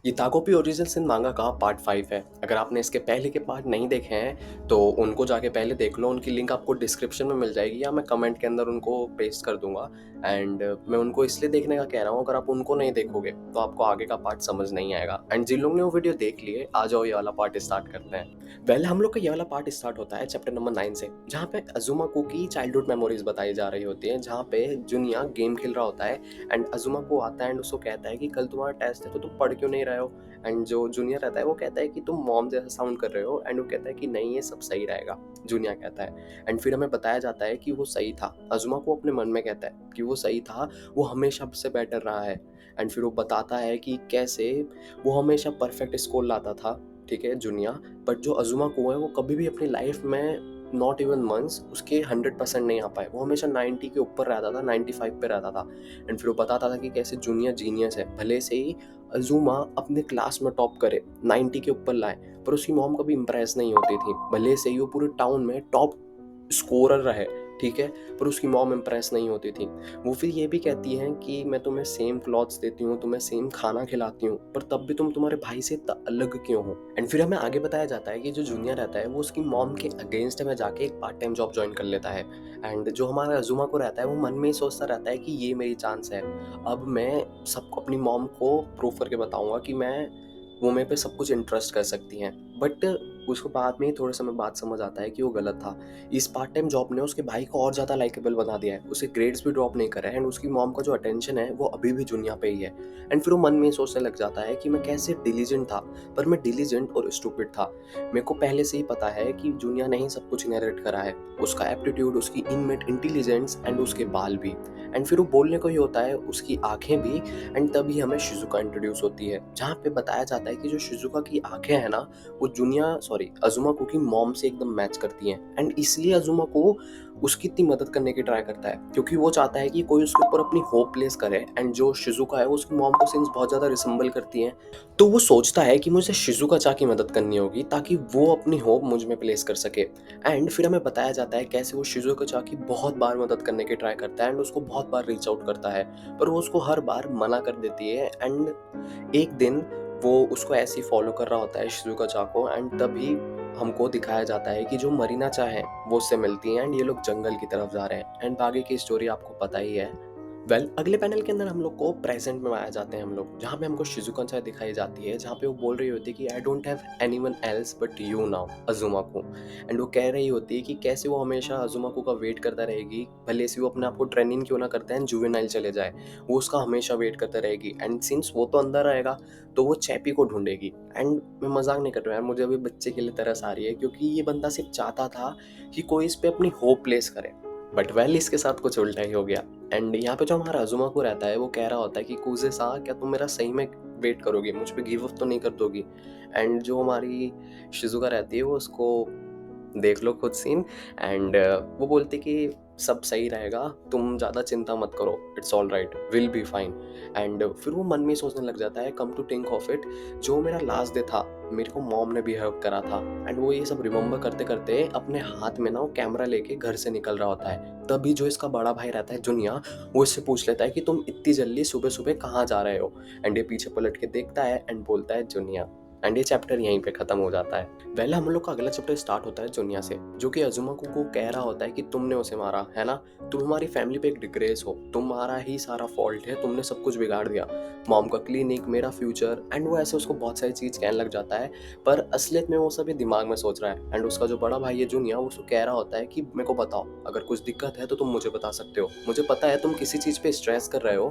ये ताकोपी ओरिजिन्स इन मांगा का पार्ट 5 है। अगर आपने इसके पहले के पार्ट नहीं देखे हैं तो उनको जाके पहले देख लो। उनकी लिंक आपको डिस्क्रिप्शन में मिल जाएगी या मैं कमेंट के अंदर उनको पेस्ट कर दूंगा। एंड मैं उनको इसलिए देखने का कह रहा हूँ, अगर आप उनको नहीं देखोगे तो आपको आगे का पार्ट समझ नहीं आएगा। एंड जिन लोगों ने वो वीडियो देख लिए, आ जाओ ये वाला पार्ट स्टार्ट करते हैं। हम लोग का ये वाला पार्ट स्टार्ट होता है चैप्टर नंबर 9 से, जहाँ पे अजुमाको की चाइल्डहुड मेमोरीज बताई जा रही होती है, जहाँ पे जुनिया गेम खेल रहा होता है एंड अजुमाको आता है एंड उसको कहता है कि कल तुम्हारा टेस्ट है तो तुम पढ़ क्यों नहीं रहे हो। एंड जो जूनियर रहता है वो कहता है कि तुम मॉम जैसा साउंड कर रहे हो, एंड वो कहता है कि नहीं ये सब सही रहेगा, जूनियर कहता है। एंड फिर हमें बताया जाता है कि वो सही था। अजुमा को अपने मन में कहता है कि वो सही था, वो हमेशा से बेटर रहा है। एंड फिर वो बताता है कि कैसे वो हमेशा परफेक्ट स्कोर लाता था, ठीक है जूनियर। बट जो अजुमा को है वो कभी भी अपनी लाइफ में नॉट इवन मंथ्स उसके 100% नहीं आ पाए। वो हमेशा 90 के ऊपर रहता था, 95 पे रहता था। एंड फिर वो बताता था कि कैसे जूनियर जीनियस है, भले से ही अजूमा अपने क्लास में टॉप करे, 90 के ऊपर लाए, पर उसकी मॉम कभी इम्प्रेस नहीं होती थी। भले से ही वो पूरे टाउन में टॉप स्कोरर रहे, ठीक है, पर उसकी मॉम इम्प्रेस नहीं होती थी। वो फिर ये भी कहती हैं कि मैं तुम्हें सेम क्लॉथ्स देती हूँ, तुम्हें सेम खाना खिलाती हूँ, पर तब भी तुम तुम्हारे भाई से इतना अलग क्यों हो। एंड फिर हमें आगे बताया जाता है कि जो जूनियर रहता है वो उसकी मॉम के अगेंस्ट में जाके एक पार्ट टाइम जॉब ज्वाइन कर लेता है। एंड जो हमारा अजुमा को रहता है वो मन में ही सोचता रहता है कि ये मेरी चांस है, अब मैं सबको अपनी मॉम को प्रूव करके बताऊंगा कि वो मेरे पे सब कुछ इंटरेस्ट कर सकती हैं। बट उसको बाद में ही थोड़े समय बाद समझ आता है कि वो गलत था। इस पार्ट टाइम जॉब ने उसके भाई को और ज़्यादा लाइकेबल बना दिया है, उसके ग्रेड्स भी ड्रॉप नहीं करे, एंड उसकी मॉम का जो अटेंशन है वो अभी भी जूनिया पे ही है। एंड फिर वो मन में ही सोचने लग जाता है कि मैं कैसे डिलीजेंट था, पर मैं डिलीजेंट और स्टूपिड था। मेरे को पहले से ही पता है कि जूनिया ने ही सब कुछ इनहेरिट करा है, उसका एप्टीट्यूड, उसकी इनमेट इंटेलिजेंस एंड उसके बाल भी। एंड फिर वो बोलने को ही होता है, उसकी आंखें भी। एंड तभी हमें शिजुका इंट्रोड्यूस होती है, जहाँ पे बताया जाता है कि जो शिजुका की आंखें हैं ना, वो अजुमा को की मॉम से एकदम मैच करती हैं। एंड इसलिए अजुमा को उसकी इतनी मदद करने की ट्राई करता है, क्योंकि वो चाहता है कि कोई उसके ऊपर अपनी होप प्लेस करे। एंड जो शिजुका है वो उसकी मॉम को सिंस बहुत ज़्यादा रिसेंबल करती हैं, तो वो सोचता है कि मुझे शिजुका चा की मदद करनी होगी ताकि वो अपनी होप मुझ में प्लेस कर सके। एंड फिर हमें बताया जाता है कैसे वो शिजुका चा की बहुत बार मदद करने की ट्राई करता है एंड उसको बहुत बार रीच आउट करता है, पर वो उसको हर बार मना कर देती है। एंड एक दिन वो उसको ऐसे ही फॉलो कर रहा होता है शिजुका चा को, एंड तभी हमको दिखाया जाता है कि जो मरीना चा है वो उससे मिलती हैं एंड ये लोग जंगल की तरफ जा रहे हैं। एंड आगे की स्टोरी आपको पता ही है। अगले पैनल के अंदर हम लोग को प्रेजेंट में आया जाते हैं हम लोग, जहाँ पे हमको शिजुका चा दिखाई जाती है, जहाँ पे वो बोल रही होती है कि I don't have anyone else but you now, Ajumma को। एंड वो कह रही होती है कि कैसे वो हमेशा अजुमा को का वेट करता रहेगी, भले से वो अपने आप को ट्रेनिंग क्यों ना करता है, जुवेनाइल चले जाए, वो उसका हमेशा वेट करता रहेगी। एंड सिंस वो तो अंदर रहेगा तो वो चैपी को ढूंढेगी। एंड मैं मजाक नहीं कर रहा यार, मुझे अभी बच्चे के लिए तरस आ रही है, क्योंकि ये बंदा सिर्फ चाहता था कि कोई इस पे अपनी होप प्लेस करे। बट इसके साथ कुछ उल्टा ही हो गया। एंड यहाँ पे जो हमारा अजुमा को रहता है वो कह रहा होता है कि कुजे सा, क्या तुम मेरा सही में वेट करोगी, मुझ पे गिव अप तो नहीं कर दोगी। एंड जो हमारी शिजुका रहती है वो उसको, देख लो खुद सीन। एंड वो बोलती कि सब सही रहेगा, तुम ज़्यादा चिंता मत करो, it's all right, will be fine. And फिर वो मन में सोचने लग जाता है, come to think of it, जो मेरा लास्ट डे था मेरे को मॉम ने भी हेल्प करा था। एंड वो ये सब रिमेंबर करते करते अपने हाथ में ना वो कैमरा लेके घर से निकल रहा होता है। तभी जो इसका बड़ा भाई रहता है जुनिया, वो इससे पूछ लेता है कि तुम इतनी जल्दी सुबह सुबह कहाँ जा रहे हो। एंड ये पीछे पलट के देखता है एंड बोलता है जुनिया। एंड ये चैप्टर यहीं पे खत्म हो जाता है। हम लोग का अगला चैप्टर स्टार्ट होता है जुनिया से, जो कि अजुमा को कह रहा होता है कि तुमने उसे मारा है ना, तुम हमारी फैमिली पे एक डिग्रेस हो, तुम्हारा ही सारा फॉल्ट है, तुमने सब कुछ बिगाड़ दिया, मॉम का क्लिनिक, मेरा फ्यूचर। एंड वो ऐसे उसको बहुत सारी चीज़ कहने लग जाता है, पर असलियत में वो सभी दिमाग में सोच रहा है। एंड उसका जो बड़ा भाई है जुनिया, वो उसको कह रहा होता है कि मेरे को बताओ, अगर कुछ दिक्कत है तो तुम मुझे बता सकते हो, मुझे पता है तुम किसी चीज़ पे स्ट्रेस कर रहे हो,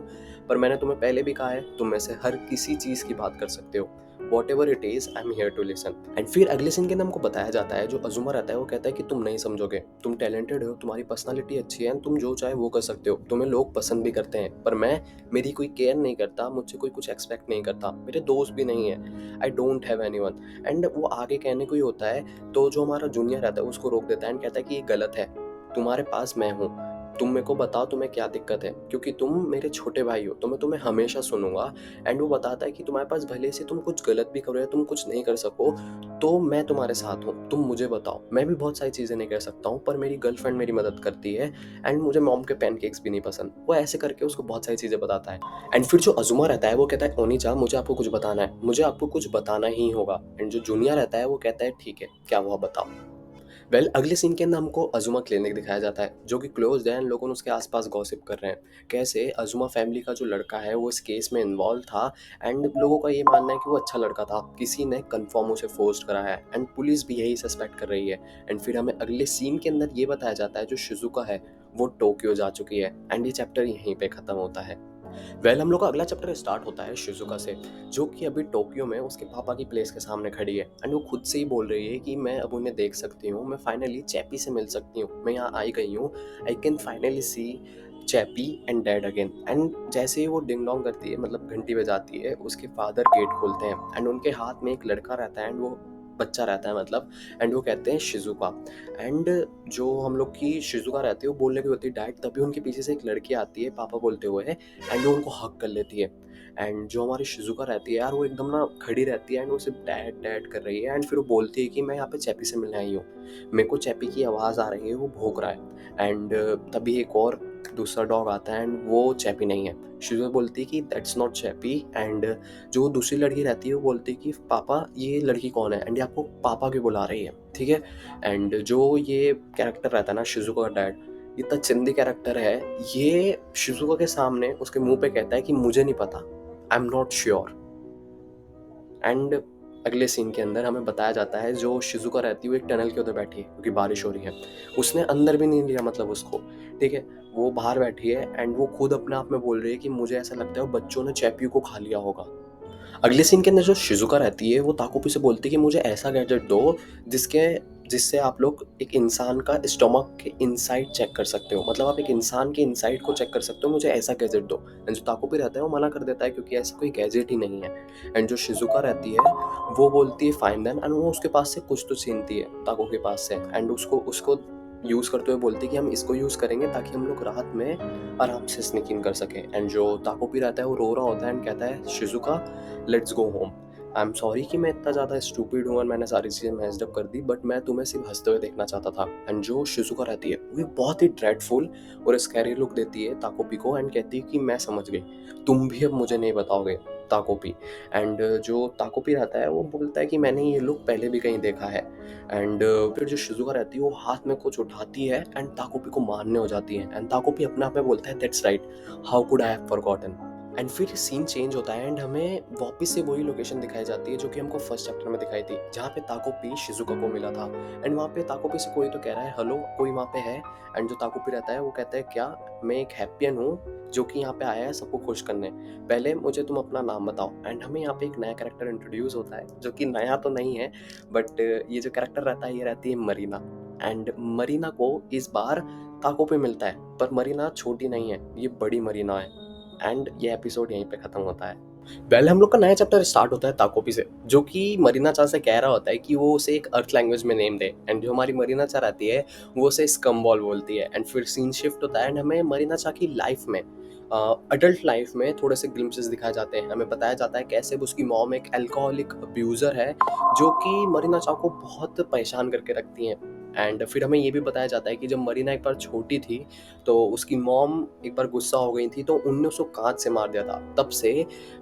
पर मैंने तुम्हें पहले भी कहा है तुम में से हर किसी चीज़ की बात कर सकते हो, whatever it is, I am here to listen. And फिर अगले सीन के अंदर हमको बताया जाता है, जो अजुमा रहता है वो कहता है कि तुम नहीं समझोगे, तुम टैलेंटेड हो, तुम्हारी पर्सनालिटी अच्छी है, तुम जो चाहे वो कर सकते हो, तुम्हें लोग पसंद भी करते हैं, पर मेरी कोई केयर नहीं करता, मुझसे कोई कुछ एक्सपेक्ट नहीं करता, मेरे दोस्त भी नहीं है, आई डोंट हैव एनीवन। एंड वो आगे कहने को ही होता है, तो जो हमारा जूनियर रहता है उसको रोक देता है एंड कहता है कि ये गलत है, तुम्हारे पास मैं हूँ, तुम मेरे को बताओ तुम्हें क्या दिक्कत है, क्योंकि तुम मेरे छोटे भाई हो तो मैं तुम्हें हमेशा सुनूंगा। एंड वो बताता है कि तुम्हारे पास भले से तुम कुछ गलत भी करो या तुम कुछ नहीं कर सको, तो मैं तुम्हारे साथ हूँ, तुम मुझे बताओ। मैं भी बहुत सारी चीज़ें नहीं कर सकता हूँ, पर मेरी गर्लफ्रेंड मेरी मदद करती है। एंड मुझे मॉम के पैनकेक्स भी नहीं पसंद। वो ऐसे करके उसको बहुत सारी चीज़ें बताता है। एंड फिर जो अजुमा रहता है वो कहता है ओनीचा मुझे आपको कुछ बताना है, मुझे आपको कुछ बताना ही होगा। एंड जो जूनियर रहता है वो कहता है ठीक है, क्या हुआ बताओ। अगले सीन के अंदर हमको अजुमा क्लिनिक दिखाया जाता है जो कि क्लोज्ड है, एंड लोग उसके आसपास गॉसिप कर रहे हैं कैसे अजुमा फैमिली का जो लड़का है वो इस केस में इन्वॉल्व था। एंड लोगों का ये मानना है कि वो अच्छा लड़का था, किसी ने कन्फर्म उसे फोर्स करा है, एंड पुलिस भी यही सस्पेक्ट कर रही है। एंड फिर हमें अगले सीन के अंदर ये बताया जाता है जो शिजुका है वो टोक्यो जा चुकी है। एंड ये चैप्टर यहीं पे खत्म होता है। हम लोग का अगला चैप्टर स्टार्ट होता है शिजुका से, जो कि अभी टोक्यो में उसके पापा की प्लेस के सामने खड़ी है। एंड वो खुद से ही बोल रही है कि मैं अब उन्हें देख सकती हूँ, मैं फाइनली चैपी से मिल सकती हूँ, मैं यहाँ आई गई हूँ, I can finally see Chappy and dad again. And जैसे ही वो डिंग डोंग करती है, मतलब घंटी बजाती है, उसके फादर गेट खोलते हैं एंड उनके हाथ में एक लड़का रहता है, एंड वो बच्चा रहता है मतलब। एंड वो कहते हैं शिजुका। एंड जो हम लोग की शिजुका रहती है वो बोलने की होती है डैड, तभी उनके पीछे से एक लड़की आती है पापा बोलते हुए, एंड वो उनको हक कर लेती है। एंड जो हमारी शिजुका रहती है यार, वो एकदम ना खड़ी रहती है एंड वो सिर्फ डैड डैड कर रही है। एंड फिर वो बोलती है कि मैं यहाँ पे चैपी से मिलने आई हूँ, मेरे को चैपी की आवाज़ आ रही है, वो भौंक रहा है। एंड तभी एक और दूसरा डॉग आता है एंड वो चैपी नहीं है। शिजुका बोलती है कि दैट्स नॉट चैपी। एंड जो दूसरी लड़की रहती है वो बोलती है कि पापा ये लड़की कौन है, एंड ये आपको पापा क्यों बुला रही है, ठीक है। एंड जो ये कैरेक्टर रहता है ना शिजुका का डैड, इतना चिंदी कैरेक्टर है, ये शिजुका के सामने उसके मुंह पे कहता है कि मुझे नहीं पता, I am not sure. And अगले सीन के अंदर हमें बताया जाता है जो शिजुका रहती है वो एक टनल के उधर बैठी है क्योंकि बारिश हो रही है। उसने अंदर भी नहीं लिया मतलब उसको, ठीक है। वो बाहर बैठी है एंड वो खुद अपने आप में बोल रही है कि मुझे ऐसा लगता है वो बच्चों ने चैप्यू को खा लिया होगा। अगले सीन के अंदर जो शिजुका रहती है वो ताकोपी से बोलती है कि मुझे ऐसा गैजेट दो जिसके जिससे आप लोग एक इंसान का स्टोमक के इनसाइड चेक कर सकते हो, मतलब आप एक इंसान के इनसाइड को चेक कर सकते हो, मुझे ऐसा गैजेट दो। एंड जो ताकोपी रहता है वो मना कर देता है क्योंकि ऐसा कोई गैजेट ही नहीं है। एंड जो शिजुका रहती है वो बोलती है फाइन देन, एंड वो उसके पास से कुछ तो छीनती है ताको के पास से, एंड उसको उसको यूज़ करते हुए बोलती है कि हम इसको यूज़ करेंगे ताकि हम लोग रात में आराम से स्नीक इन कर सकें। एंड जो ताकोपी रहता है वो रो रहा होता है एंड कहता है Shizuka let's go home. I am sorry कि मैं इतना ज़्यादा स्टूपिड हूँ और मैंने सारी चीज़ें मैस्ड अप कर दी, बट मैं तुम्हें सिर्फ हंसते हुए देखना चाहता था। एंड जो शिजुका रहती है वो बहुत ही ड्रेडफुल और स्कैरी लुक देती है ताकोपी को एंड कहती है कि मैं समझ गई, तुम भी अब मुझे नहीं बताओगे ताकोपी। एंड जो ताकोपी रहता है वो बोलता है कि मैंने ये लुक पहले भी कहीं देखा है। एंड फिर जो शिजुका रहती है वो हाथ में कुछ उठाती है एंड ताकोपी को मारने हो जाती है। एंड ताकोपी अपने आप में बोलता है that's right, how could I have forgotten. And फिर सीन चेंज होता है एंड हमें वापस से वही लोकेशन दिखाई जाती है जो कि हमको फर्स्ट चैप्टर में दिखाई थी, जहाँ पे ताकोपी शिजुका को मिला था। एंड वहाँ पे ताकोपी से कोई तो कह रहा है हेलो, कोई वहाँ पे है। एंड जो ताकोपी रहता है वो कहता है क्या, मैं एक हैप्पियन हूँ जो कि यहाँ पे आया है सबको खुश करने, पहले मुझे तुम अपना नाम बताओ। एंड हमें यहाँ पे एक नया कैरेक्टर इंट्रोड्यूस होता है जो कि नया तो नहीं है, बट ये जो कैरेक्टर रहता है ये रहती है मरीना। एंड मरीना को इस बार ताको पे मिलता है, पर मरीना छोटी नहीं है, ये बड़ी मरीना है। एंड ये एपिसोड यहीं पे खत्म होता है। हम लोग का नया चैप्टर स्टार्ट होता है ताकोपी से, जो कि मरीना चा से कह रहा होता है कि वो उसे एक अर्थ लैंग्वेज में नेम दे। एंड जो हमारी मरीना चा रहती है वो उसे स्कम्बॉल बोलती है। एंड फिर सीन शिफ्ट होता है एंड हमें मरीना चा की लाइफ में, अडल्ट लाइफ में थोड़े से ग्लिम्पसेस दिखाए जाते हैं। हमें बताया जाता है कैसे उसकी मॉम एक अल्कोहलिक अब्यूज़र है जो कि मरीना चा को बहुत परेशान करके रखती हैं। एंड फिर हमें ये भी बताया जाता है कि जब मरीना एक बार छोटी थी तो उसकी मॉम एक बार गुस्सा हो गई थी तो उनने उसको कांच से मार दिया था। तब से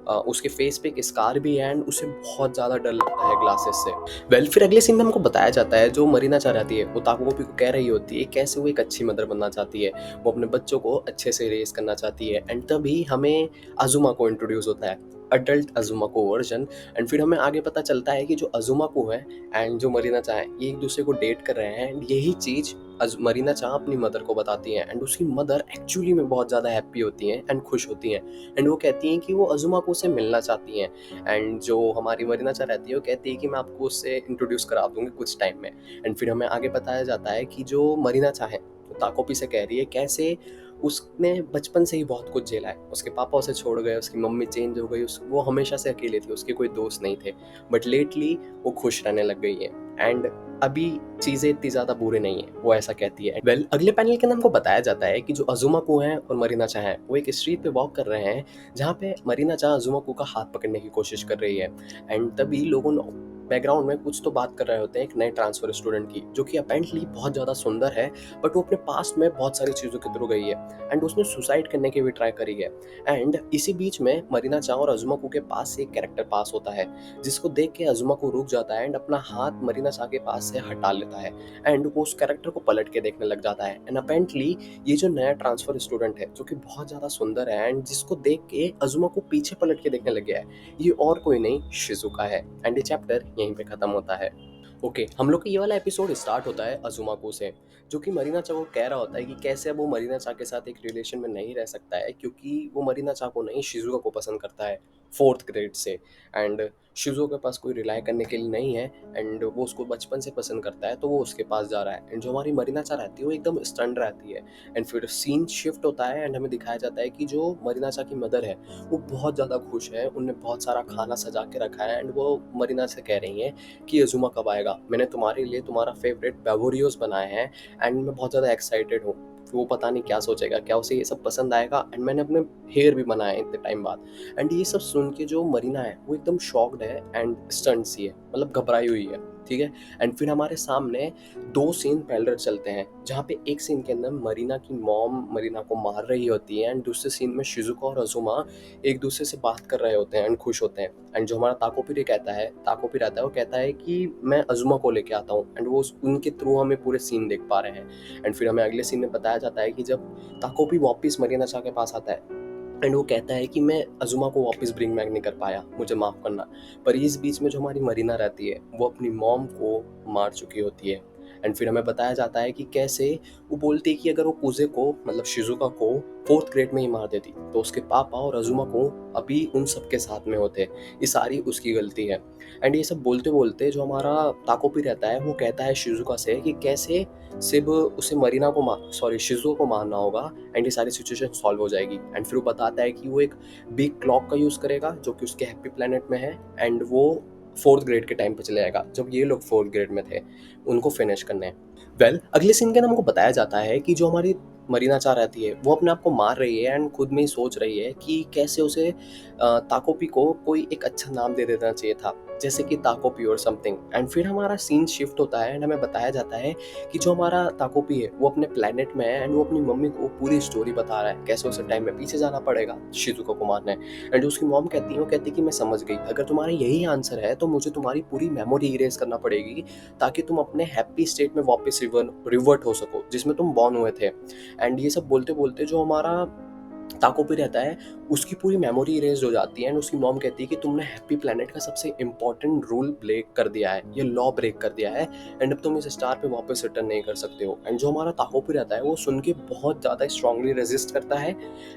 उसके फेस पे एक स्कार भी है एंड उसे बहुत ज़्यादा डर लगता है ग्लासेस से। फिर अगले सीन में हमको बताया जाता है जो मरीना चाह रहती है वो ताकोपी को कह रही होती है कैसे वो एक अच्छी मदर बनना चाहती है, वो अपने बच्चों को अच्छे से रेस करना चाहती है। एंड तभी हमें अजुमा को इंट्रोड्यूस होता है, अडल्ट अजुमा को वर्जन। एंड फिर हमें आगे पता चलता है कि जो अजुमा को है एंड जो मरीना चाह है ये एक दूसरे को डेट कर रहे हैं। एंड यही चीज़ मरीना चाह अपनी मदर को बताती हैं एंड उसकी मदर एक्चुअली में बहुत ज़्यादा हैप्पी होती हैं एंड खुश होती हैं। एंड वो कहती हैं कि वो अजुमा को उससे मिलना चाहती हैं। एंड जो हमारी मरीना चाह रहती है वो कहती है कि मैं आपको उससे इंट्रोड्यूस करा दूंगी कुछ टाइम में। एंड फिर हमें आगे बताया जाता है कि जो मरीना चाह है वो ताकोपी से कह रही है कैसे उसने बचपन से ही बहुत कुछ झेला है, उसके पापा उसे छोड़ गए, उसकी मम्मी चेंज हो गई, वो हमेशा से अकेले थी, उसके कोई दोस्त नहीं थे, बट लेटली वो खुश रहने लग गई है। एंड अभी चीज़ें इतनी ज़्यादा बुरी नहीं है, वो ऐसा कहती है। वेल, अगले पैनल के अंदर हमको बताया जाता है कि जो अज़ुमाको हैं और मरीना-चा हैं, वो एक स्ट्रीट पे वॉक कर रहे हैं, जहाँ पे मरीना-चा अज़ुमाको का हाथ पकड़ने की कोशिश कर रही है। एंड तभी लोगों ने बैकग्राउंड में कुछ तो बात कर रहे होते हैं एक नए ट्रांसफर स्टूडेंट की, जो कि अपेरेंटली बहुत ज़्यादा सुंदर है, बट वो अपने पास्ट में बहुत सारी चीज़ों के थ्रू गई है एंड उसने सुसाइड करने की भी ट्राई करी है। एंड इसी बीच में मरीना-चा और अज़ुमाको के पास से एक कैरेक्टर पास होता है, जिसको देख के अज़ुमाको रुक जाता है एंड अपना हाथ मरीना-चा के पास से हटा लेता है एंड वो उस कैरेक्टर को पलट के देखने लग जाता है। एंड अपेरेंटली ये जो नया ट्रांसफर स्टूडेंट है, जो कि बहुत ज़्यादा सुंदर है एंड जिसको देख के अज़ुमाको पीछे पलट के देखने लग गया है, ये और कोई नहीं शिज़ुका है। एंड ये चैप्टर यहीं पे खत्म होता है। ओके, हम लोग का ये वाला एपिसोड स्टार्ट होता है अज़ुमाको से, जो कि मरीना-चा को कह रहा होता है कि कैसे अब वो मरीना-चा के साथ एक रिलेशन में नहीं रह सकता है, क्योंकि वो मरीना-चा को नहीं शिज़ुका को पसंद करता है 4th ग्रेड से। एंड शिज़ुका के पास कोई रिलाई करने के लिए नहीं है एंड वो उसको बचपन से पसंद करता है, तो वो उसके पास जा रहा है। एंड जो हमारी मरीना-चा रहती है वो एकदम स्टन्ड रहती है। एंड फिर सीन शिफ्ट होता है एंड हमें दिखाया जाता है कि जो मरीना-चा की मदर है, वो बहुत ज़्यादा खुश है, उन्होंने बहुत सारा खाना सजा के रखा है एंड वो मरीना से कह रही हैं कि अज़ुमा कब आएगा? मैंने तुम्हारे लिए तुम्हारा फेवरेट बाबोरियोस बनाए हैं एंड मैं बहुत ज़्यादा एक्साइटेड हूँ। वो पता नहीं क्या सोचेगा, क्या उसे ये सब पसंद आएगा? एंड मैंने अपने हेयर भी बनाए हैं इतने टाइम बाद। एंड ये सब सुन के जो मरीना है, वो एकदम शॉक्ड है एंड स्टन्ड सी है, मतलब घबराई हुई है, ठीक है? एंड फिर हमारे सामने 2 सीन पैरेलल चलते हैं, जहाँ पे एक सीन के अंदर मरीना की मॉम मरीना को मार रही होती है एंड दूसरे सीन में शिज़ुका और अज़ुमा एक दूसरे से बात कर रहे होते हैं एंड खुश होते हैं। एंड जो हमारा ताकोपी कहता है, ताकोपी रहता है, वो कहता है कि मैं अज़ुमा को लेके आता हूँ एंड वो उनके थ्रू हमें पूरे सीन देख पा रहे हैं। एंड फिर हमें अगले सीन में बताया जाता है कि जब ताकोपी वापस मरीना-चा के पास आता है एंड वो कहता है कि मैं अज़ुमा को वापस ब्रिंग बैक नहीं कर पाया, मुझे माफ़ करना। पर इस बीच में जो हमारी मरीना रहती है, वो अपनी मॉम को मार चुकी होती है। एंड फिर हमें बताया जाता है कि कैसे वो बोलती है कि अगर वो कुज़े को, मतलब शिज़ुका को 4th ग्रेड में ही मार देती, तो उसके पापा और अज़ुमा को अभी उन सब के साथ में होते। ये सारी उसकी गलती है। एंड ये सब बोलते-बोलते जो हमारा ताकोपी रहता है, वो कहता है शिज़ुका से कि कैसे सिर्फ़ उसे मरीना को शिज़ुका को मारना होगा एंड ये सारी सिचुएशन सॉल्व हो जाएगी। एंड फिर वो बताता है कि वो एक बिग क्लॉक का यूज़ करेगा, जो कि उसके हैप्पी प्लैनेट में है एंड वो 4th ग्रेड के टाइम पे चले जाएगा, जब ये लोग 4th ग्रेड में थे, उनको फिनिश करने हैं। वेल, अगले सीन के अंदर हमको बताया जाता है कि जो हमारी मरीना-चा रहती है, वो अपने आप को मार रही है एंड खुद में ही सोच रही है कि कैसे उसे ताकोपी को कोई एक अच्छा नाम दे देना चाहिए था, जैसे कि ताकोपी और समथिंग। एंड फिर हमारा सीन शिफ्ट होता है एंड हमें बताया जाता है कि जो हमारा ताकोपी है, वो अपने प्लैनेट में है एंड वो अपनी मम्मी को पूरी स्टोरी बता रहा है, कैसे उसे टाइम में पीछे जाना पड़ेगा शिज़ुका को मारने। एंड उसकी मॉम कहती है, वो कहती है कि मैं समझ गई, अगर तुम्हारा यही आंसर है तो मुझे तुम्हारी पूरी मेमोरी इरेज़ करना पड़ेगी, ताकि तुम अपने हैप्पी स्टेट में वापस रिवर्ट हो सको, जिसमें तुम बॉर्न हुए थे। एंड ये सब बोलते-बोलते जो हमारा ताकोपी रहता है, उसकी पूरी मेमोरी इरेज़ हो जाती है एंड उसकी मॉम कहती है कि तुमने हैप्पी प्लैनेट का सबसे इम्पोर्टेंट रूल ब्रेक कर दिया है, ये लॉ ब्रेक कर दिया है एंड अब तुम इस स्टार पे वापस रिटर्न नहीं कर सकते हो। एंड जो हमारा ताकोपी रहता है, वो सुन के बहुत ज़्यादा स्ट्रांगली रेजिस्ट करता है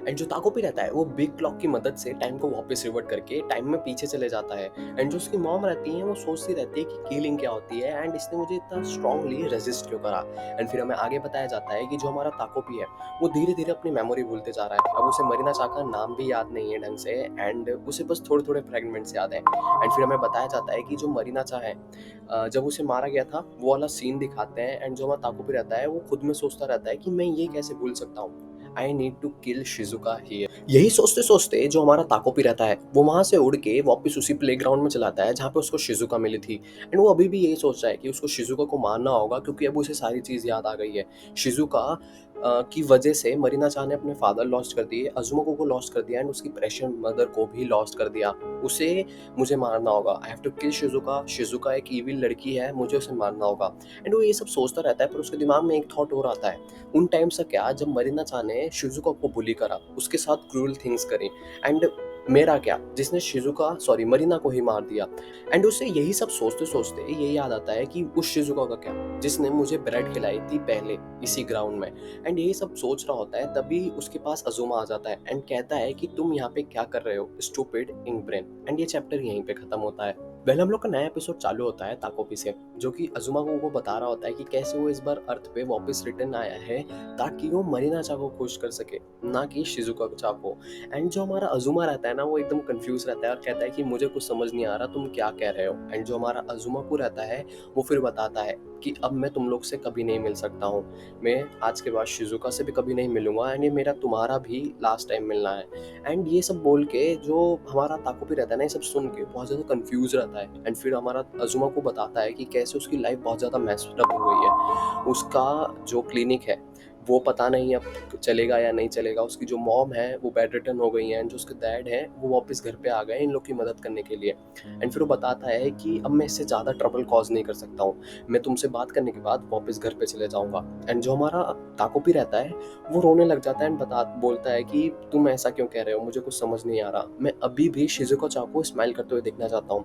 एंड जो ताकोपी रहता है, वो बिग क्लॉक की मदद से टाइम को वापस रिवर्ट करके टाइम में पीछे चले जाता है। एंड जो उसकी मॉम रहती है, वो सोचती रहती है कि कीलिंग क्या होती है एंड इसने मुझे इतना स्ट्रांगली रेजिस्ट क्यों करा। एंड फिर हमें आगे बताया जाता है कि जो हमारा ताकोपी है, वो धीरे-धीरे अपनी मेमोरी भूलते जा रहा है। अब उसे मरीना-चा का नाम भी याद नहीं है ढंग से एंड उसे बस थोड़े-थोड़े फ्रैगमेंट्स याद हैं। एंड फिर हमें बताया जाता है कि जो मरीना-चा है, जब उसे मारा गया था, वो वाला सीन दिखाते हैं एंड जो हमारा ताकोपी रहता है, वो खुद में सोचता रहता है कि मैं ये कैसे भूल सकता हूँ? I need to kill Shizuka here. यही सोचते-सोचते जो हमारा ताकोपी रहता है, वो वहाँ से उड़ के वापस उसी प्लेग्राउंड में चला आता है, जहाँ पे उसको शिज़ुका मिली थी। एंड वो अभी भी यही सोच रहा है कि उसको शिज़ुका को मारना होगा, क्योंकि अब उसे सारी चीज़ याद आ गई है। शिज़ुका की वजह से मरीना-चा ने अपने फादर लॉस्ट कर दिए, अज़ुमाको को लॉस्ट कर दिया एंड उसकी प्रेशियस मदर को भी लॉस्ट कर दिया। उसे मुझे मारना होगा, I have to kill Shizuka. Shizuka एक ईविल लड़की है, मुझे उसे मारना होगा। एंड वो ये सब सोचता रहता है, पर उसके दिमाग में एक थॉट और आता है। उन टाइम से क्या, जब मरीना-चा ने शिज़ुका को बुली करा, उसके साथ क्रूअल थिंग्स करी एंड मेरा क्या, जिसने मरीना को ही मार दिया। एंड उसे यही सब सोचते-सोचते ये याद आता है कि उस शिज़ुका का क्या, जिसने मुझे ब्रेड खिलाई थी पहले इसी ग्राउंड में। एंड यही सब सोच रहा होता है, तभी उसके पास अज़ुमा आ जाता है एंड कहता है कि तुम यहाँ पे क्या कर रहे हो, स्टूपिड इंक ब्रेन। एंड ये चैप्टर यहीं पे खत्म होता है। वेल हम लोग का नया एपिसोड चालू होता है ताकोपी से, जो कि अजुमा को वो बता रहा होता है कि कैसे वो इस बार अर्थ पे वापस रिटर्न आया है ताकि वो मरीना चा को खुश कर सके, ना कि शिजुका चा को। एंड जो हमारा अजुमा रहता है ना, वो एकदम कंफ्यूज रहता है और कहता है कि मुझे कुछ समझ नहीं आ रहा, तुम क्या कह रहे हो। एंड जो हमारा अजुमा को रहता है वो फिर बताता है कि अब मैं तुम लोग से कभी नहीं मिल सकता हूँ, मैं आज के बाद शिजुका से भी कभी नहीं मिलूंगा, एंड ये मेरा तुम्हारा भी लास्ट टाइम मिलना है। एंड ये सब बोल के जो हमारा ताकोपी रहता है ना, ये सब सुन के बहुत ज़्यादा कंफ्यूज रहता है। एंड फिर हमारा अजुमा को बताता है कि कैसे उसकी लाइफ बहुत ज़्यादा मेस्ड अप हो गई है। उसका जो क्लिनिक है वो पता नहीं अब चलेगा या नहीं चलेगा, उसकी जो मॉम है वो बेड रिटर्न हो गई है, एंड जो उसके डैड है वो वापस घर पे आ गए इन लोग की मदद करने के लिए। एंड फिर वो बताता है कि अब मैं इससे ज़्यादा ट्रबल कॉज नहीं कर सकता हूँ, मैं तुमसे बात करने के बाद वापस घर पे चले जाऊँगा। एंड जो हमारा ताकोपी रहता है वो रोने लग जाता है एंड बोलता है कि तुम ऐसा क्यों कह रहे हो, मुझे कुछ समझ नहीं आ रहा, मैं अभी भी शिजुको चा को स्माइल करते हुए देखना चाहता हूँ।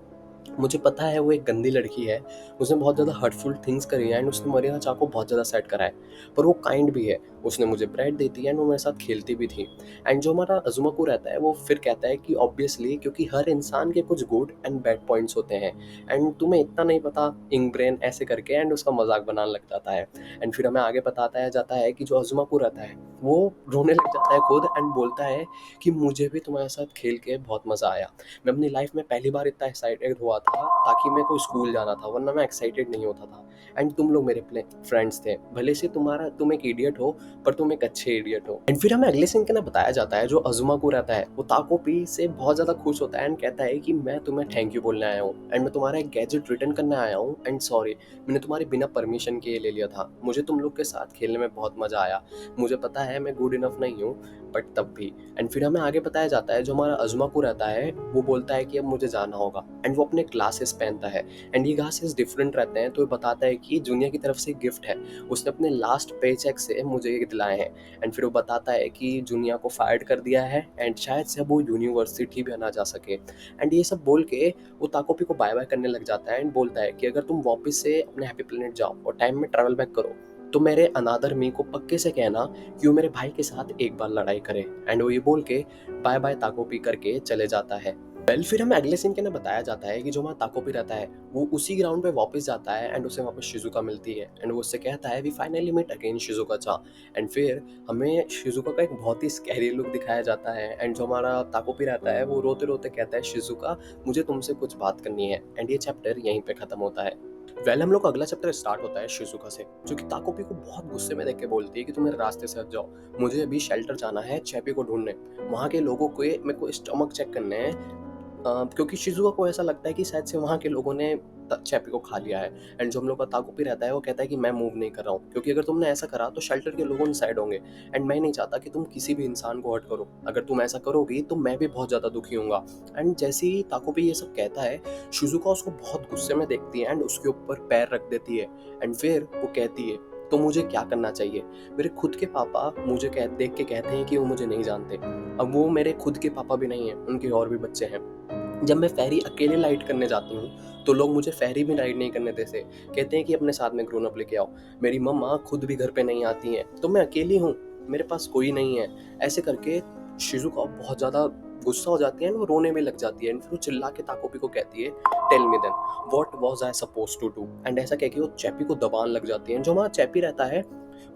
मुझे पता है वो एक गंदी लड़की है, उसने बहुत ज़्यादा हर्टफुल थिंग्स करी है एंड उसने मरीना चा को बहुत ज़्यादा सैड करा है, पर वो काइंड भी है, उसने मुझे ब्रेड देती है एंड वो मेरे साथ खेलती भी थी। एंड जो हमारा अजुमाकू रहता है वो फिर कहता है कि ऑब्वियसली, क्योंकि हर इंसान के कुछ गुड एंड बैड पॉइंट्स होते हैं, एंड तुम्हें इतना नहीं पता इंक ब्रेन, ऐसे करके एंड उसका मजाक बनाने लग जाता है। एंड फिर हमें आगे बताता है जाता है कि जो अजुमाकू रहता है वो रोने लग जाता है खुद एंड बोलता है कि मुझे भी तुम्हारे साथ खेल के बहुत मज़ा आया, मैं अपनी लाइफ में पहली बार इतना एक्साइटेड हुआ था ताकि मैं कोई स्कूल जाना था, वरना मैं एक्साइटेड नहीं होता था। एंड तुम लोग मेरे फ्रेंड्स थे, भले से तुम एक इडियट हो, पर तुम एक अच्छे इडियट हो। एंड फिर हमें अगले सीन के ना बताया जाता है जो अजुमा को रहता है वो ताकोपी से बहुत ज़्यादा खुश होता है एंड कहता है कि मैं तुम्हें थैंक यू बोलने आया हूँ एंड मैं तुम्हारा एक गैजेट रिटर्न करने आया हूँ, एंड सॉरी मैंने तुम्हारे बिना परमिशन के ले लिया था, मुझे तुम लोग के साथ खेलने में बहुत मज़ा आया, मुझे पता है मैं गुड इनफ नहीं हूँ, बट तब भी। एंड फिर हमें आगे बताया जाता है जो हमारा अजुमाकू रहता है वो बोलता है कि अब मुझे जाना होगा, एंड वो अपने ग्लासेस पहनता है एंड ये ग्लासेस डिफरेंट रहते हैं, तो ये बताता है कि जूनियर की तरफ से गिफ्ट है, उसने अपने लास्ट पे चेक से मुझे ये दिलाए हैं। एंड फिर वो बताता है कि जूनियर को फायर कर दिया है एंड शायद से अब वो यूनिवर्सिटी भी ना जा सके। एंड ये सब बोल के वो ताकोपी को बाय बाय करने लग जाता है एंड बोलता है कि अगर तुम वापस से अपने हैप्पी प्लेनेट जाओ और टाइम में ट्रैवल बैक करो, तो मेरे अनादर मी को पक्के से कहना कि वो मेरे भाई के साथ एक बार लड़ाई करे। एंड वो ये बोल के बाय बाय ताकोपी करके चले जाता है। वेल फिर हमें अगले सीन के ना बताया जाता है कि जो हमारा ताकोपी रहता है वो उसी ग्राउंड पे वापस जाता है एंड उसे वापस शिजुका मिलती है एंड वो उससे कहता है we finally meet again Shizuka cha. And फिर हमें शिजुका का एक बहुत ही स्कैरी लुक दिखाया जाता है एंड जो हमारा ताकोपी रहता है वो रोते रोते कहता है शिजुका मुझे तुमसे कुछ बात करनी है। एंड ये चैप्टर यहीं पे खत्म होता है। वेल हम लोग का अगला चैप्टर स्टार्ट होता है शिजुका से, जो कि ताकोपी को बहुत गुस्से में देख के बोलती है कि तुम मेरे रास्ते से हट जाओ, मुझे अभी शेल्टर जाना है चैपी को ढूंढने, वहाँ के लोगों को मेरे को स्टमक चेक करने हैं, क्योंकि शिजुका को ऐसा लगता है कि शायद से वहाँ के लोगों ने चैपी को खा लिया है। एंड जो हम लोग का ताकोपी रहता है वो कहता है कि मैं मूव नहीं कर रहा हूँ, क्योंकि अगर तुमने ऐसा करा तो शेल्टर के लोगों साइड होंगे एंड मैं नहीं चाहता कि तुम किसी भी इंसान को हर्ट करो, अगर तुम ऐसा करोगी तो मैं भी बहुत ज़्यादा दुखी हूँ। एंड जैसे ही ताकोपी ये सब कहता है शिजुका उसको बहुत गुस्से में देखती है एंड उसके ऊपर पैर रख देती है एंड फिर वो कहती है तो मुझे क्या करना चाहिए, मेरे खुद के पापा मुझे देख के कहते हैं कि वो मुझे नहीं जानते, अब वो मेरे खुद के पापा भी नहीं हैं, उनके और भी बच्चे हैं, जब मैं फेरी अकेले राइड करने जाती हूँ तो लोग मुझे फेरी भी राइड नहीं करने देते, कहते हैं कि अपने साथ में ग्रोन अप लेके आओ, मेरी मम्मा खुद भी घर पे नहीं आती हैं, तो मैं अकेली हूँ, मेरे पास कोई नहीं है। ऐसे करके शिजुका बहुत ज़्यादा गुस्सा हो जाती है एंड वो रोने में लग जाती है एंड फिर वो चिल्ला के ताकोपी को कहती है tell me then what was I suppose to do, and ऐसा कह के वो चैपी को दबाने लग जाती है। जो हमारा चैपी रहता है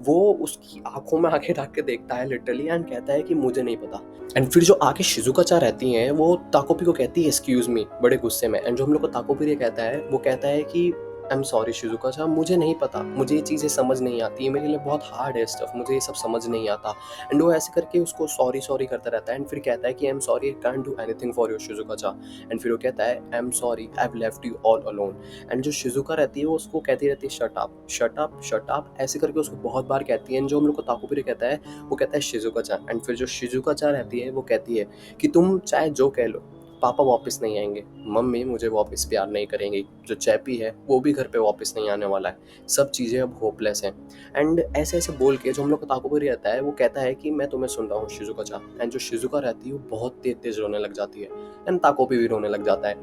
वो उसकी आंखों में आंखें रख के देखता है लिटरली एंड कहता है कि मुझे नहीं पता। एंड फिर जो आगे शिजुका चा रहती हैं वो ताकोपी को कहती है एक्सक्यूज मी बड़े गुस्से में, एंड जो हम लोग को ताकोपी ये कहता है वो कहता है कि आई एम सॉरी शिजुका चा, मुझे नहीं पता, मुझे ये चीज़ें समझ नहीं आती, मेरे लिए बहुत हार्ड है स्टफ, मुझे ये सब समझ नहीं आता। एंड वो ऐसे करके उसको सॉरी सॉरी करता रहता है एंड फिर कहता है कि I am sorry I can't do anything for your Shizuka cha. And फिर वो कहता है I am sorry I have left you all alone. And जो शिजुका रहती है वो उसको कहती रहती है shut up shut up shut up, ऐसे करके उसको बहुत बार कहती है। एंड जो हम लोग को ताकोपी कहता है वो कहता है शिजुका चा। एंड फिर जो शिजुका चा रहती है वो कहती है कि तुम चाहे जो कह लो पापा वापस नहीं आएंगे, मम्मी मुझे वापस प्यार नहीं करेंगी, जो चैपी है वो भी घर पे वापस नहीं आने वाला है, सब चीज़ें अब होपलेस हैं। एंड ऐसे ऐसे बोल के जो हम लोग का ताकोपी रहता है वो कहता है कि मैं तुम्हें सुन रहा हूँ शिजुका चा। एंड जो शिजुका रहती है वो बहुत तेज तेज रोने लग जाती है एंड ताकोपी भी रोने लग जाता है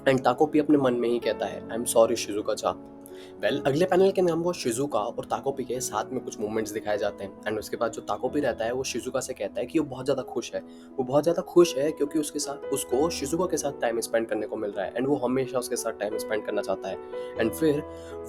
एंड ताकोपी अपने मन में ही कहता है आई एम सॉरी शिजुका चा। अगले पैनल के नाम वो शिजुका और ताकोपी के साथ में कुछ मूवमेंट्स दिखाए जाते हैं एंड उसके बाद जो ताकोपी रहता है वो शिजुका से कहता है कि वो बहुत ज़्यादा खुश है। वो बहुत ज़्यादा खुश है क्योंकि उसके साथ उसको शिजुका के साथ टाइम स्पेंड करने को मिल रहा है एंड वो हमेशा उसके साथ टाइम स्पेंड करना चाहता है। एंड फिर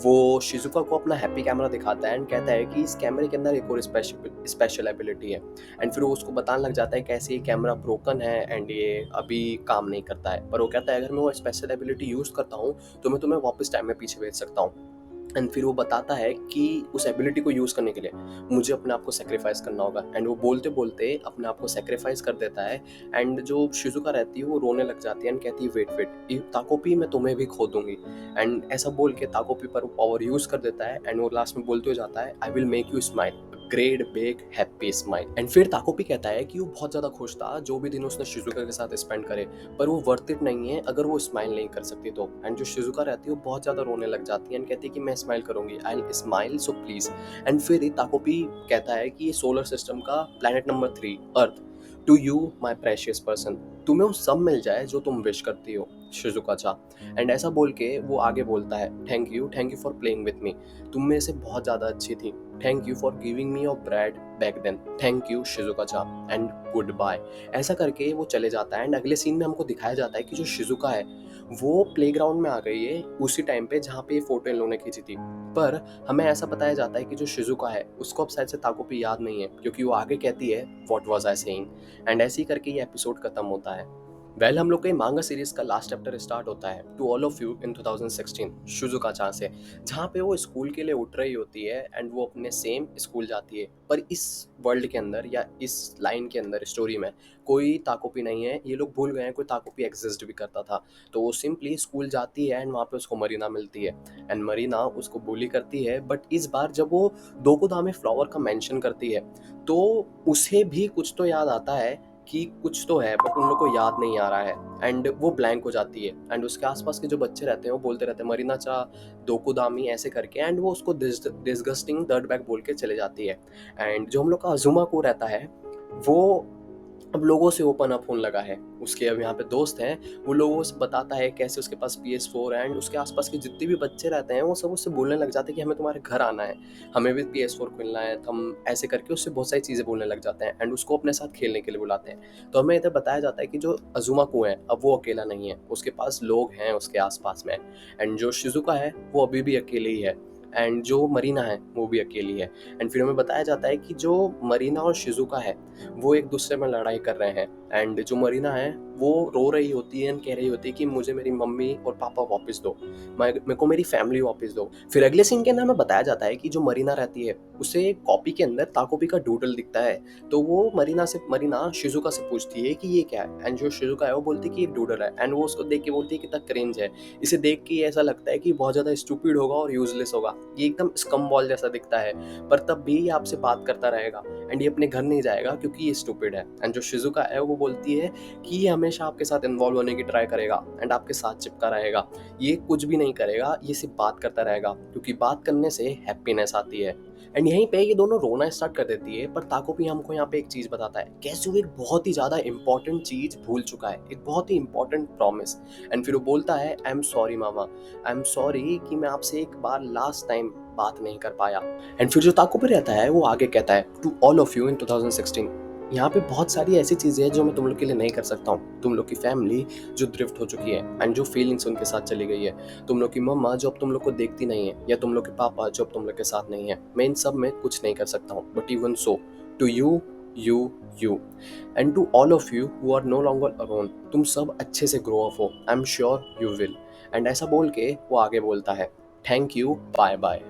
वो शिजुका को अपना हैप्पी कैमरा दिखाता है एंड कहता है कि इस कैमरे के अंदर एक और स्पेशल एबिलिटी है। एंड फिर वो उसको बताने लग जाता है कैसे ये कैमरा ब्रोकन है एंड ये अभी काम नहीं करता है, पर वो कहता है अगर मैं वो स्पेशल एबिलिटी यूज़ करता हूँ तो मैं तुम्हें वापस टाइम में पीछे भेज सकता हूँ। एंड फिर वो बताता है कि उस एबिलिटी को यूज़ करने के लिए मुझे अपने आप को सेक्रीफाइस करना होगा एंड वो बोलते बोलते अपने आप को सेक्रीफाइस कर देता है। एंड जो शिजुका रहती है वो रोने लग जाती है एंड कहती है वेट वेट, ये ताकोपी मैं तुम्हें भी खो दूंगी। एंड ऐसा बोल के ताकोपी पर वो पावर यूज़ कर देता है एंड वो लास्ट में बोलते हो जाता है I will make you smile, great big happy smile. And फिर ताकोपी कहता है कि वो बहुत ज़्यादा खुश था जो भी दिन उसने शिजुका के साथ स्पेंड करे, पर वो वर्थ इट नहीं है अगर वो स्माइल नहीं कर सकती तो। एंड जो शिजुका रहती है वो बहुत ज़्यादा रोने लग जाती है एंड कहती है कि मैं स्माइल करूंगी, I will smile so please. And फिर ताकोपी कहता है कि ये सोलर सिस्टम का planet number 3 earth, to you my precious person, तुम्हें वो सब मिल जाए जो तुम विश करती हो शिजुका चा। एंड ऐसा बोल के वो आगे बोलता है thank you for playing with me, तुम में से बहुत ज़्यादा अच्छी थी, thank you for giving me your bread back then, thank you Shizuka cha and good bye. ऐसा करके वो चले जाता है एंड अगले सीन में हमको दिखाया जाता है कि जो शिजुका है वो प्लेग्राउंड में आ गई है उसी टाइम पे जहाँ पे ये फोटो इन लोगों ने खींची थी। पर हमें ऐसा बताया जाता है कि जो शिजुका है उसको अब शायद से ताकोपी याद नहीं है क्योंकि वो आगे कहती है what was I saying. And ऐसे ही करके ये एपिसोड खत्म होता है। हम लोग के मांगा सीरीज का लास्ट चैप्टर स्टार्ट होता है to all of you in 2016 Shizuka cha से, जहाँ पे वो स्कूल के लिए उठ रही होती है एंड वो अपने सेम स्कूल जाती है। पर इस वर्ल्ड के अंदर या इस लाइन के अंदर स्टोरी में कोई ताकोपी नहीं है, ये लोग भूल गए हैं कोई ताकोपी एग्जिस्ट भी करता था। तो वो सिंपली स्कूल जाती है एंड वहाँ पे उसको मरीना मिलती है एंड मरीना उसको bully करती है। बट इस बार जब वो दोकोदामे फ्लावर का मेंशन करती है तो उसे भी कुछ तो याद आता है कि कुछ तो है, बट उन लोग को याद नहीं आ रहा है एंड वो ब्लैंक हो जाती है। एंड उसके आसपास के जो बच्चे रहते हैं वो बोलते रहते हैं मरीना चा दोकुदामी ऐसे करके एंड वो उसको डिस्गस्टिंग डर्ट बैग बोल के चले जाती है। एंड जो हम लोग का अजुमा को रहता है वो अब लोगों से ओपन अप होने लगा है। उसके अब यहाँ पे दोस्त हैं, वो लोगों से बताता है कैसे उसके पास PS4 है एंड उसके आसपास के जितने भी बच्चे रहते हैं वो सब उससे बोलने लग जाते हैं कि हमें तुम्हारे घर आना है, हमें भी PS4 खेलना है, तो हम ऐसे करके उससे बहुत सारी चीज़ें बोलने लग जाते हैं एंड उसको अपने साथ खेलने के लिए बुलाते हैं। तो हमें इधर बताया जाता है कि जो अजुमा को है अब वो अकेला नहीं है, उसके पास लोग हैं उसके आसपास में। एंड जो शिजुका है वो अभी भी अकेले ही है एंड जो मरीना है वो भी अकेली है। एंड फिर हमें बताया जाता है कि जो मरीना और शिजुका है वो एक दूसरे में लड़ाई कर रहे हैं एंड जो मरीना है वो रो रही होती है एंड कह रही होती है कि मुझे मेरी मम्मी और पापा वापस दो, मेरे को मेरी फैमिली वापस दो। फिर अगले सीन के अंदर हमें बताया जाता है कि जो मरीना रहती है उसे कॉपी के अंदर ताकोपी का डूडल दिखता है। तो वो मरीना शिजुका से पूछती है कि ये क्या है एंड जो शिजुका है वो बोलती है कि एक डूडल है एंड वो उसको देख के बोलती है कितना क्रिंज है, इसे देख के ऐसा लगता है कि बहुत ज़्यादा स्टूपिड होगा और यूजलेस होगा, ये एकदम स्कम बॉल जैसा दिखता है, पर तब भी ये आपसे बात करता रहेगा एंड ये अपने घर नहीं जाएगा क्योंकि ये स्टूपिड है। एंड जो शिजुका है वो बोलती है कि ये हमेशा आपके साथ इन्वॉल्व होने की ट्राई करेगा एंड आपके साथ चिपका रहेगा, ये कुछ भी नहीं करेगा, ये सिर्फ बात करता रहेगा क्योंकि बात करने से हैप्पीनेस आती है। एंड यहीं पे ये दोनों रोना स्टार्ट कर देती है, पर ताकोपी हमको यहाँ पे एक चीज़ बताता है कैसे वो एक बहुत ही ज़्यादा इंपॉर्टेंट चीज़ भूल चुका है, एक बहुत ही इंपॉर्टेंट प्रॉमिस। एंड फिर वो बोलता है I am sorry mama, I am sorry कि मैं आपसे एक बार लास्ट टाइम बात नहीं कर पाया। एंड फिर जो ताकोपी रहता है वो आगे कहता है to all of you in 2016, यहाँ पे बहुत सारी ऐसी चीज़ें हैं जो मैं तुम लोग के लिए नहीं कर सकता हूँ, तुम लोग की फैमिली जो ड्रिफ्ट हो चुकी है एंड जो फीलिंग्स उनके साथ चली गई है, तुम लोग की मम्मा जो अब तुम लोग को देखती नहीं है, या तुम लोग के पापा जो अब तुम लोग के साथ नहीं है, मैं इन सब में कुछ नहीं कर सकता हूँ। But even so to you you and to all of you who are no longer alone, तुम सब अच्छे से ग्रो अप हो, I am sure you will. And ऐसा बोल के वो आगे बोलता है थैंक यू बाय बाय।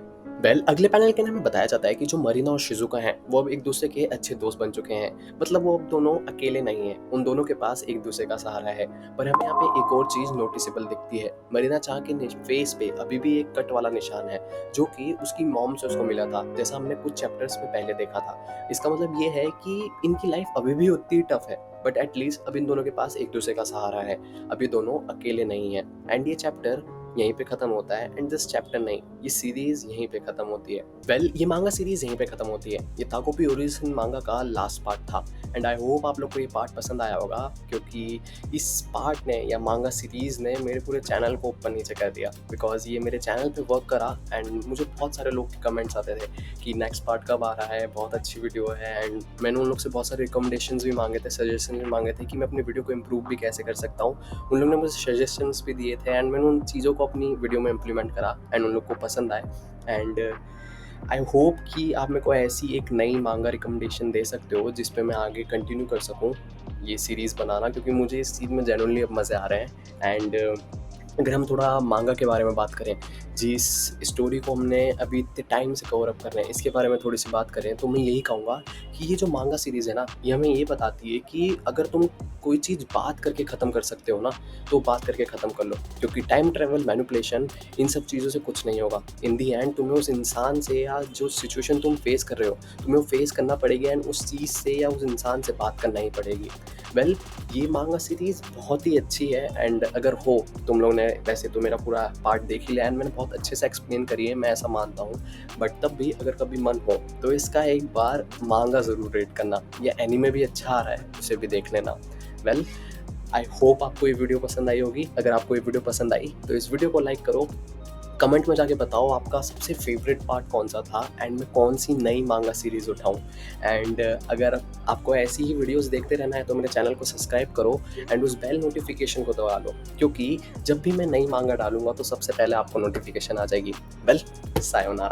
अगले पैनल के अंदर हमें बताया जाता है कि जो मरीना और शिजुका हैं वो अब एक दूसरे के अच्छे दोस्त बन चुके हैं, मतलब वो अब दोनों अकेले नहीं हैं, उन दोनों के पास एक दूसरे का सहारा है। पर हमें यहाँ पे एक और चीज़ नोटिसेबल दिखती है, मरीना चाह के फेस पे अभी भी एक कट वाला निशान है जो कि उसकी मॉम से उसको मिला था, जैसा हमने कुछ चैप्टर्स में पहले देखा था। इसका मतलब ये है कि इनकी लाइफ अभी भी उतनी टफ है, बट एटलीस्ट अब इन दोनों के पास एक दूसरे का सहारा है, अभी दोनों अकेले नहीं हैं। एंड ये चैप्टर यहीं पे खत्म होता है एंड दिस चैप्टर नहीं, ये सीरीज यहीं पे खत्म होती है। ये मांगा सीरीज यहीं पे खत्म होती है। ये ताकोपी ओरिजिन मांगा का लास्ट पार्ट था एंड आई होप आप लोग को ये पार्ट पसंद आया होगा, क्योंकि इस पार्ट ने या मांगा सीरीज़ ने मेरे पूरे चैनल को ऊपर नीचे कर दिया, बिकॉज़ ये मेरे चैनल पे वर्क करा एंड मुझे बहुत सारे लोग के कमेंट्स आते थे कि नेक्स्ट पार्ट कब आ रहा है, बहुत अच्छी वीडियो है। एंड मैंने उन लोग से बहुत सारे रिकमेंडेशंस भी मांगे थे, सजेशन भी मांगे थे कि मैं अपनी वीडियो को इम्प्रूव भी कैसे कर सकता हूँ। उन लोग ने मुझे सजेशंस भी दिए थे एंड मैंने उन चीज़ों को अपनी वीडियो में इम्प्लीमेंट करा एंड उन लोग को पसंद आए। एंड आई होप कि आप मेरे को ऐसी एक नई मांगा रिकमेंडेशन दे सकते हो जिस पे मैं आगे कंटिन्यू कर सकूँ ये सीरीज़ बनाना, क्योंकि मुझे इस चीज़ में जेन्युइनली अब मज़े आ रहे हैं। एंड अगर हम थोड़ा मांगा के बारे में बात करें, जिस स्टोरी को हमने अभी इतने टाइम से कवर अप कर रहे हैं, इसके बारे में थोड़ी सी बात करें तो मैं यही कहूँगा कि ये जो मांगा सीरीज़ है ना, ये हमें ये बताती है कि अगर तुम कोई चीज़ बात करके ख़त्म कर सकते हो ना, तो बात करके ख़त्म कर लो, क्योंकि टाइम ट्रैवल, मैनिपुलेशन, इन सब चीज़ों से कुछ नहीं होगा। इन दी एंड तुम्हें उस इंसान से या जो सिचुएशन तुम फेस कर रहे हो, तुम्हें वो फेस करना पड़ेगी एंड उस चीज़ से या उस इंसान से बात करना ही पड़ेगी। वेल, ये मांगा सीरीज़ बहुत ही अच्छी है एंड अगर हो तुम लोग ने, वैसे तो मेरा पूरा पार्ट देख ही लिया एंड मैंने बहुत अच्छे से एक्सप्लेन करी है, मैं ऐसा मानता हूँ, बट तब भी अगर कभी मन हो तो इसका एक बार मांगा ज़रूर रीड करना। ये एनीमे भी अच्छा आ रहा है, उसे भी देख लेना। वेल, आई होप आपको ये वीडियो पसंद आई होगी। अगर आपको ये वीडियो पसंद आई तो इस वीडियो को लाइक करो, कमेंट में जाके बताओ आपका सबसे फेवरेट पार्ट कौन सा था एंड मैं कौन सी नई मांगा सीरीज़ उठाऊं। एंड अगर आपको ऐसी ही वीडियोस देखते रहना है तो मेरे चैनल को सब्सक्राइब करो एंड उस बेल नोटिफिकेशन को दबा लो, क्योंकि जब भी मैं नई मांगा डालूंगा तो सबसे पहले आपको नोटिफिकेशन आ जाएगी। Well, sayonara.